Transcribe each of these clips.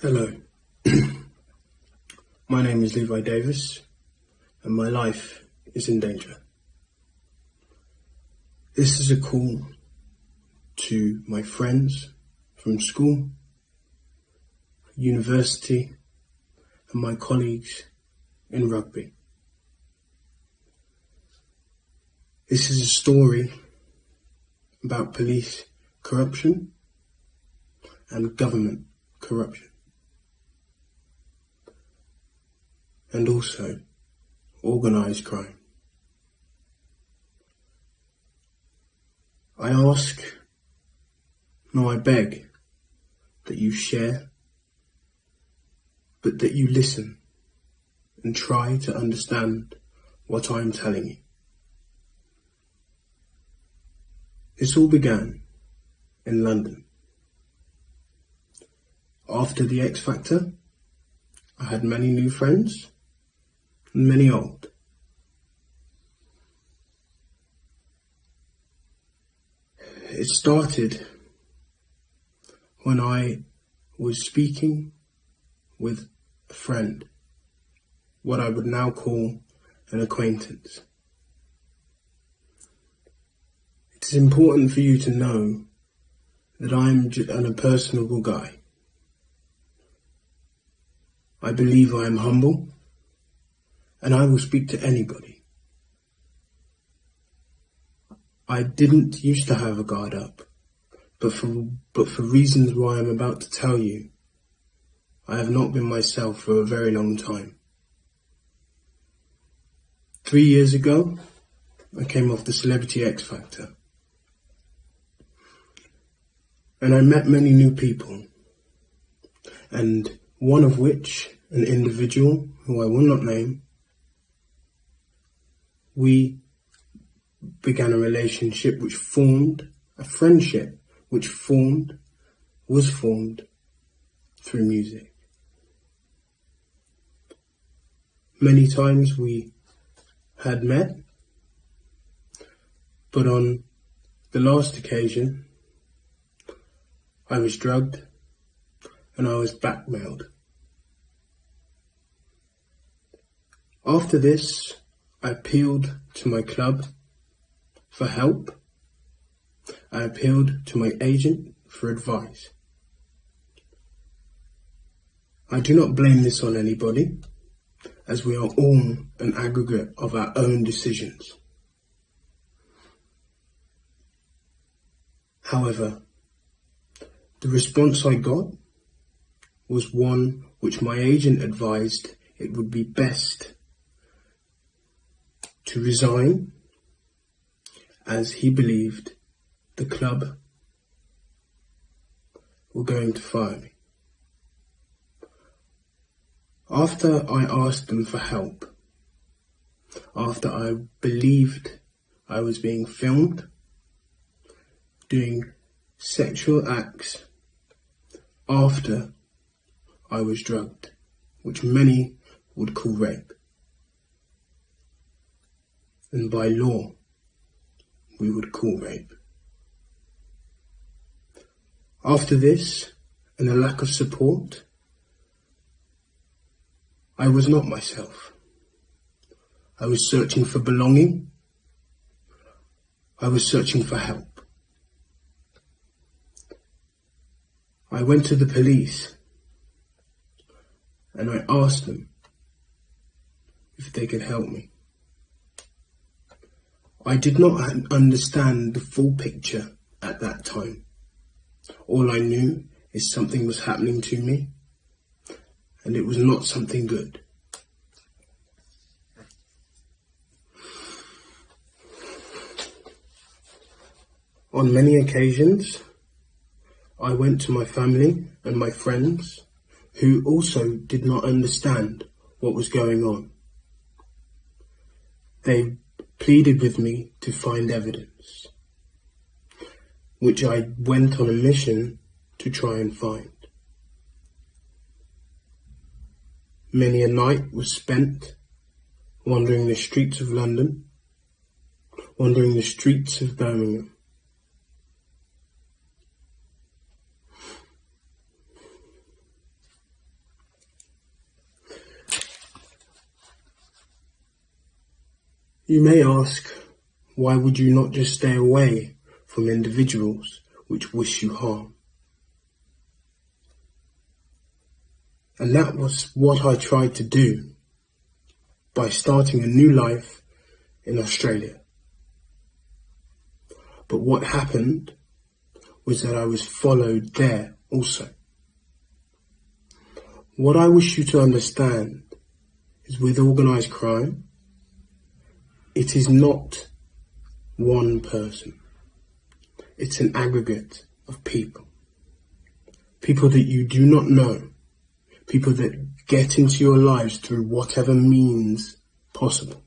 Hello, my name is Levi Davis and my life is in danger. This is a call to my friends from school, university and my colleagues in rugby. This is a story about police corruption and government corruption. And also organised crime. I ask, no, I beg, that you share, but that you listen and try to understand what I'm telling you. This all began in London. After the X Factor, I had many new friends and many old. It started when I was speaking with a friend, what I would now call an acquaintance. It is important for you to know that I'm an personable guy. I believe I am humble, and I will speak to anybody. I didn't used to have a guard up, but for reasons why I'm about to tell you, I have not been myself for a very long time. 3 years ago, I came off the Celebrity X Factor, and I met many new people, and one of which, an individual who I will not name, we began a relationship which formed, a friendship which was formed through music. Many times we had met, but on the last occasion, I was drugged and I was blackmailed. After this, I appealed to my club for help. I appealed to my agent for advice. I do not blame this on anybody, as we are all an aggregate of our own decisions. However, the response I got was one which my agent advised it would be best to resign, as he believed the club were going to fire me. After I asked them for help, after I believed I was being filmed, doing sexual acts, after I was drugged, which many would call rape. And by law, we would call rape. After this, and a lack of support, I was not myself. I was searching for belonging. I was searching for help. I went to the police and I asked them if they could help me. I did not understand the full picture at that time. All I knew is something was happening to me, and it was not something good. On many occasions, I went to my family and my friends, who also did not understand what was going on. They pleaded with me to find evidence, which I went on a mission to try and find. Many a night was spent wandering the streets of London, wandering the streets of Birmingham. You may ask, why would you not just stay away from individuals which wish you harm? And that was what I tried to do by starting a new life in Australia. But what happened was that I was followed there also. What I wish you to understand is with organised crime, it is not one person. It's an aggregate of people. People that you do not know. People that get into your lives through whatever means possible.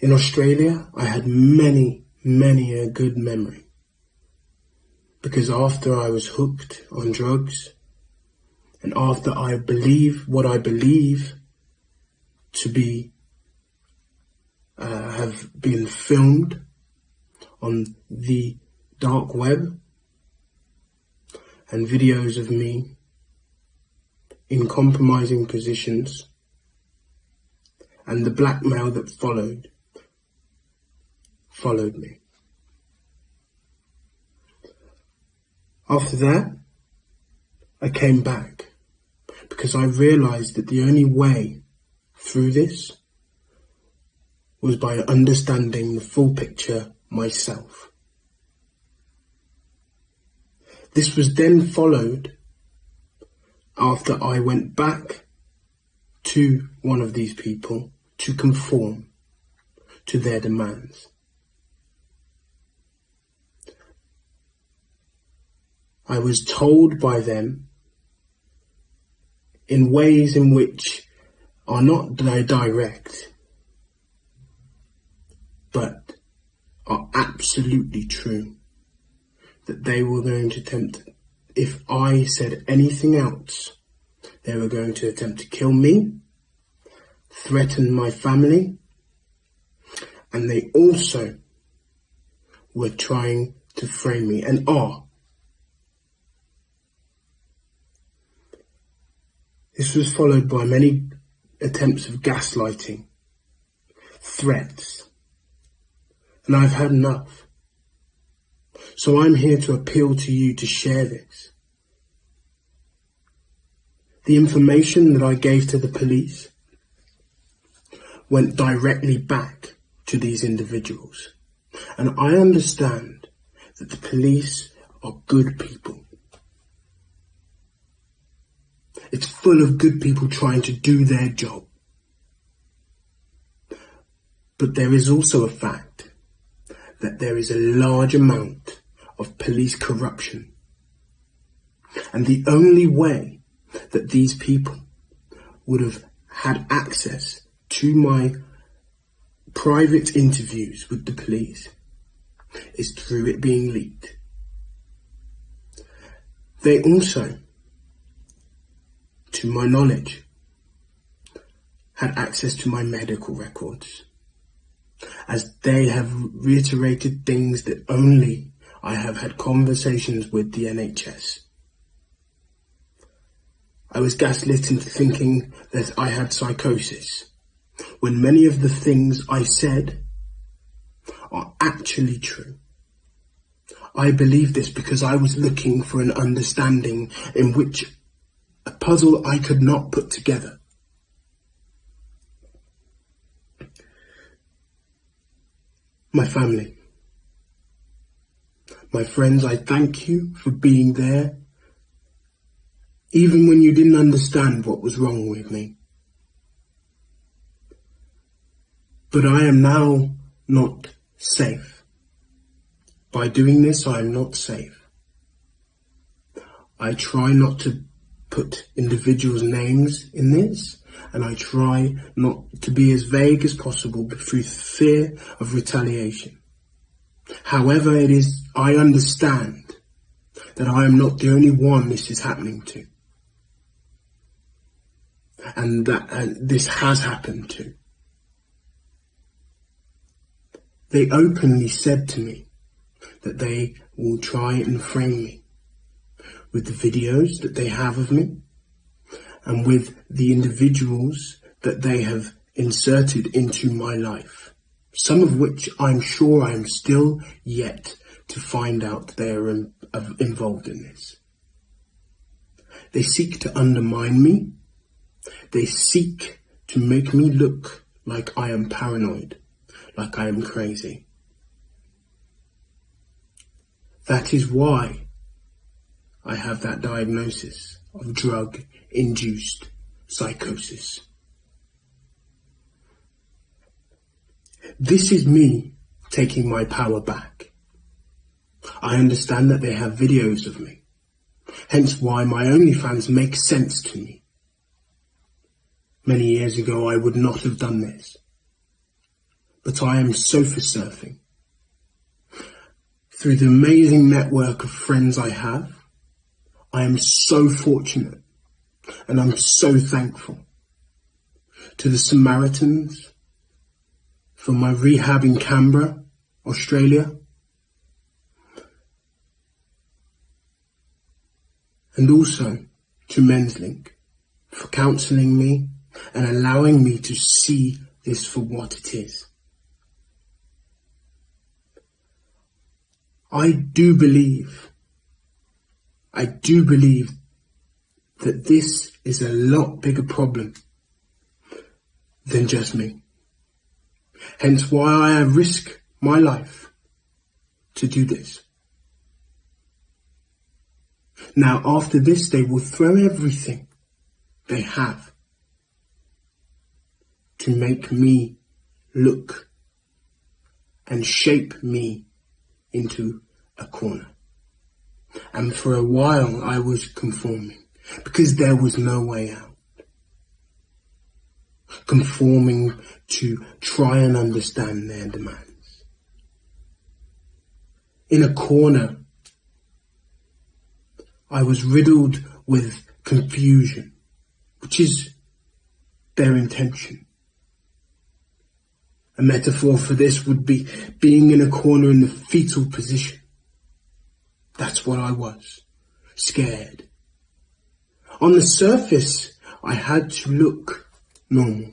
In Australia, I had many a good memory. Because after I was hooked on drugs, and after I believe what I believe to be, have been filmed on the dark web, and videos of me in compromising positions, and the blackmail that followed me. After that, I came back because I realized that the only way through this was by understanding the full picture myself. This was then followed after I went back to one of these people to conform to their demands. I was told by them in ways in which are not direct, but are absolutely true, that they were going to attempt, if I said anything else, they were going to attempt to kill me, threaten my family, and they also were trying to frame me, and are. This was followed by many attempts of gaslighting, threats, and I've had enough. So I'm here to appeal to you to share this. The information that I gave to the police went directly back to these individuals. And I understand that the police are good people. It's full of good people trying to do their job. But there is also a fact that there is a large amount of police corruption. And the only way that these people would have had access to my private interviews with the police is through it being leaked. They also, to my knowledge, had access to my medical records, as they have reiterated things that only I have had conversations with the NHS. I was gaslit into thinking that I had psychosis, when many of the things I said are actually true. I believe this because I was looking for an understanding in which a puzzle I could not put together. My family, my friends, I thank you for being there, even when you didn't understand what was wrong with me. But I am now not safe. By doing this, I am not safe. I try not to put individuals' names in this, and I try not to be as vague as possible through fear of retaliation. However, I understand that I am not the only one this is happening to, and that this has happened to. They openly said to me that they will try and frame me with the videos that they have of me and with the individuals that they have inserted into my life, some of which I'm sure I am still yet to find out they are involved in this. They seek to undermine me. They seek to make me look like I am paranoid, like I am crazy. That is why I have that diagnosis of drug-induced psychosis. This is me taking my power back. I understand that they have videos of me, hence why my OnlyFans makes sense to me. Many years ago I would not have done this, but I am sofa surfing. Through the amazing network of friends I have, I am so fortunate and I'm so thankful to the Samaritans for my rehab in Canberra, Australia, and also to Men's Link for counselling me and allowing me to see this for what it is. I do believe that this is a lot bigger problem than just me. Hence why I risk my life to do this. Now after this they will throw everything they have to make me look and shape me into a corner. And for a while I was conforming because there was no way out. Conforming to try and understand their demands. In a corner, I was riddled with confusion, which is their intention. A metaphor for this would be being in a corner in the fetal position. That's what I was, scared. On the surface, I had to look normal.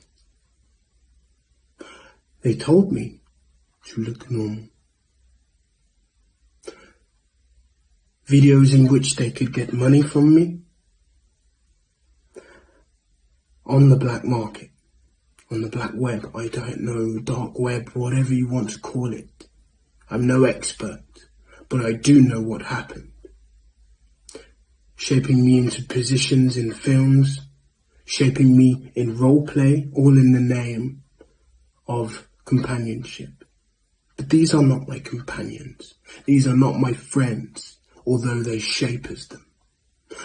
They told me to look normal. Videos in which they could get money from me on the black market, on the black web, I don't know, dark web, whatever you want to call it. I'm no expert, but I do know what happened. Shaping me into positions in films, shaping me in role play, all in the name of companionship. But these are not my companions. These are not my friends, although they shape as them.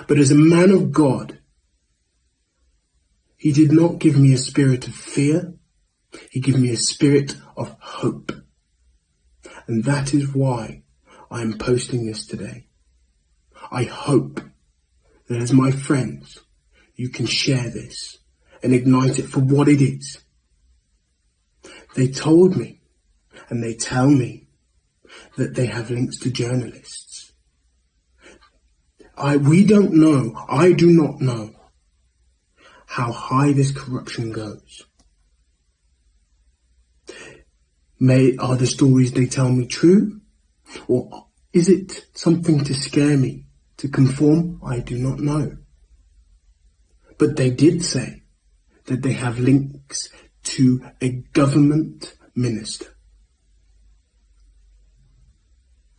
But as a man of God, He did not give me a spirit of fear. He gave me a spirit of hope. And that is why I am posting this today. I hope that as my friends, you can share this and ignite it for what it is. They told me, and they tell me, that they have links to journalists. We don't know, I do not know how high this corruption goes. Are the stories they tell me true? Or is it something to scare me, to conform? I do not know. But they did say that they have links to a government minister.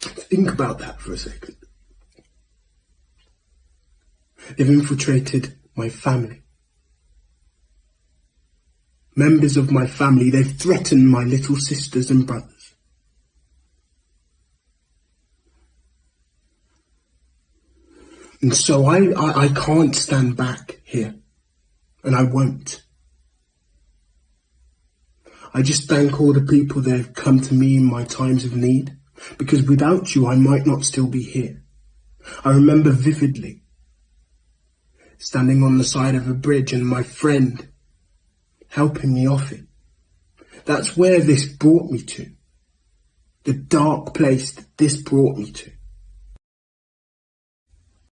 Think about that for a second. They've infiltrated my family. Members of my family, they've threatened my little sisters and brothers. And so I can't stand back here, and I won't. I just thank all the people that have come to me in my times of need, because without you I might not still be here. I remember vividly standing on the side of a bridge and my friend helping me off it. That's where this brought me to. The dark place that this brought me to.